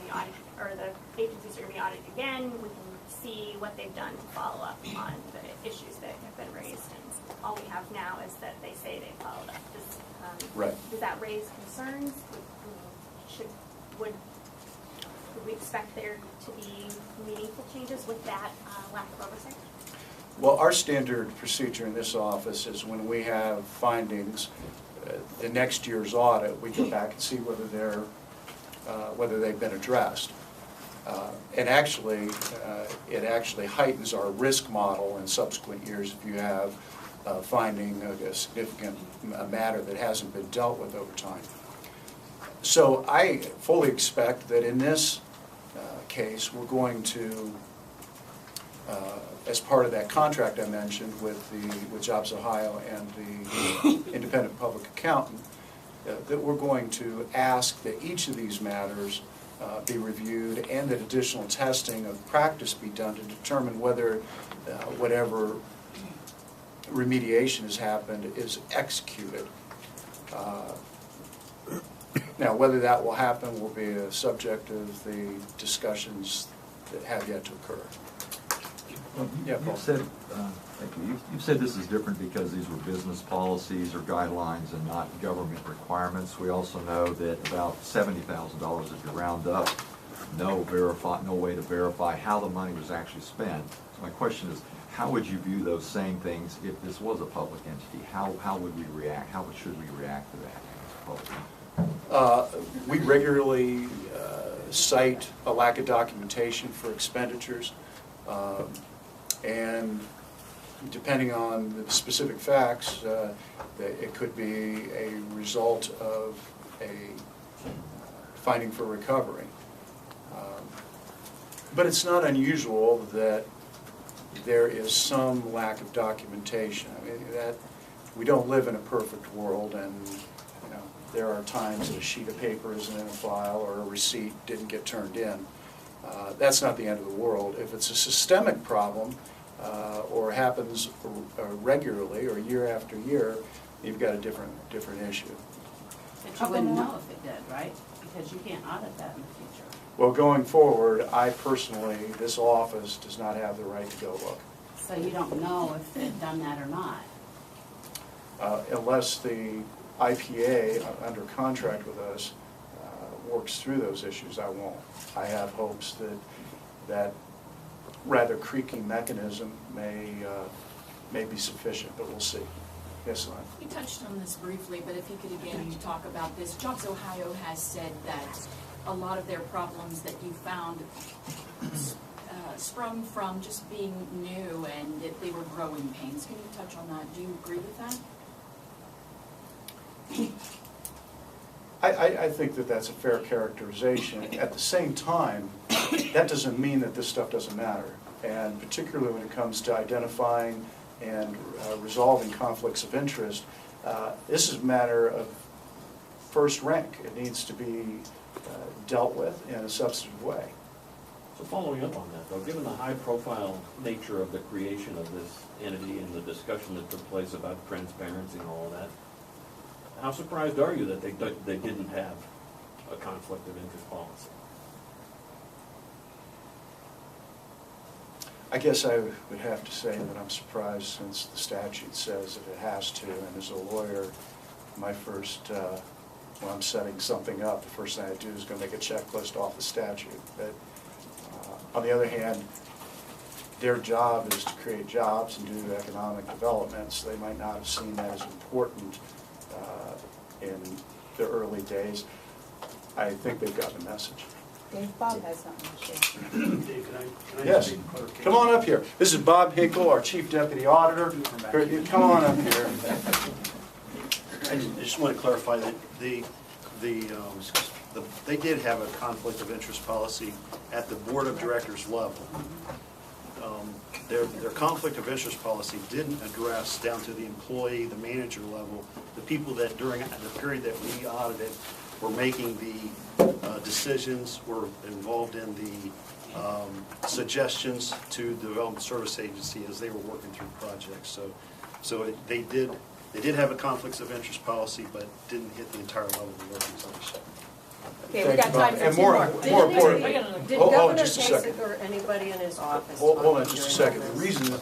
be audited, or the agencies are going to be audited again. We can see what they've done to follow up on the issues that have been raised. And all we have now is that they say they followed up. Does that raise concerns? Would we expect there to be meaningful changes with that lack of oversight? Well, our standard procedure in this office is when we have findings, the next year's audit, we go back and see whether they've been addressed. And actually, it actually heightens our risk model in subsequent years if you have finding a significant matter that hasn't been dealt with over time. So I fully expect that in this case, we're going to, as part of that contract I mentioned with JobsOhio and the independent public accountant, that we're going to ask that each of these matters be reviewed and that additional testing of practice be done to determine whether whatever remediation has happened is executed. Now, whether that will happen will be a subject of the discussions that have yet to occur. Well, you said this is different because these were business policies or guidelines and not government requirements. We also know that about $70,000, if you round up, no way to verify how the money was actually spent. So my question is, how would you view those same things if this was a public entity? How would we react? How should we react to that as a public entity? We regularly cite a lack of documentation for expenditures, and depending on the specific facts, it could be a result of a finding for recovery. But it's not unusual that there is some lack of documentation. I mean, that we don't live in a perfect world, and there are times that a sheet of paper isn't in a file or a receipt didn't get turned in. That's not the end of the world. If it's a systemic problem or happens regularly or year after year, you've got a different issue. But you wouldn't know if it did, right? Because you can't audit that in the future. Well, going forward, I personally, this office does not have the right to go look. So you don't know if they've done that or not? Unless the IPA, under contract with us, works through those issues, I won't. I have hopes that that rather creaking mechanism may be sufficient, but we'll see. Yes, Lynn? You touched on this briefly, but if you could again talk about this. JobsOhio has said that a lot of their problems that you found sprung from just being new and that they were growing pains. Can you touch on that? Do you agree with that? I think that that's a fair characterization. At the same time, that doesn't mean that this stuff doesn't matter. And particularly when it comes to identifying and resolving conflicts of interest, this is a matter of first rank. It needs to be dealt with in a substantive way. So following up on that, though, given the high-profile nature of the creation of this entity and the discussion that took place about transparency and all of that, how surprised are you that they didn't have a conflict of interest policy? I guess I would have to say that I'm surprised, since the statute says that it has to, and as a lawyer, my first, when I'm setting something up, the first thing I do is go make a checklist off the statute. But on the other hand, their job is to create jobs and do economic development, so they might not have seen that as important in the early days. I think they've got the message. Dave, Bob has something to share. Dave, can I Yes, come on up here. This is Bob Hinkle, our Chief Deputy Auditor. Come on up here. I just want to clarify that they did have a conflict of interest policy at the Board of Directors level. Their conflict of interest policy didn't address down to the employee, the manager level, the people that during the period that we audited were making the decisions, were involved in the suggestions to the Development Service Agency as they were working through projects. So they did have a conflicts of interest policy, but didn't hit the entire level of the organization. Okay, we Thank got you, time Bob. for And two more more. importantly, Did hold on Governor just a second. Kasich or anybody in his office? Hold on talk just a during all second. The this? reason that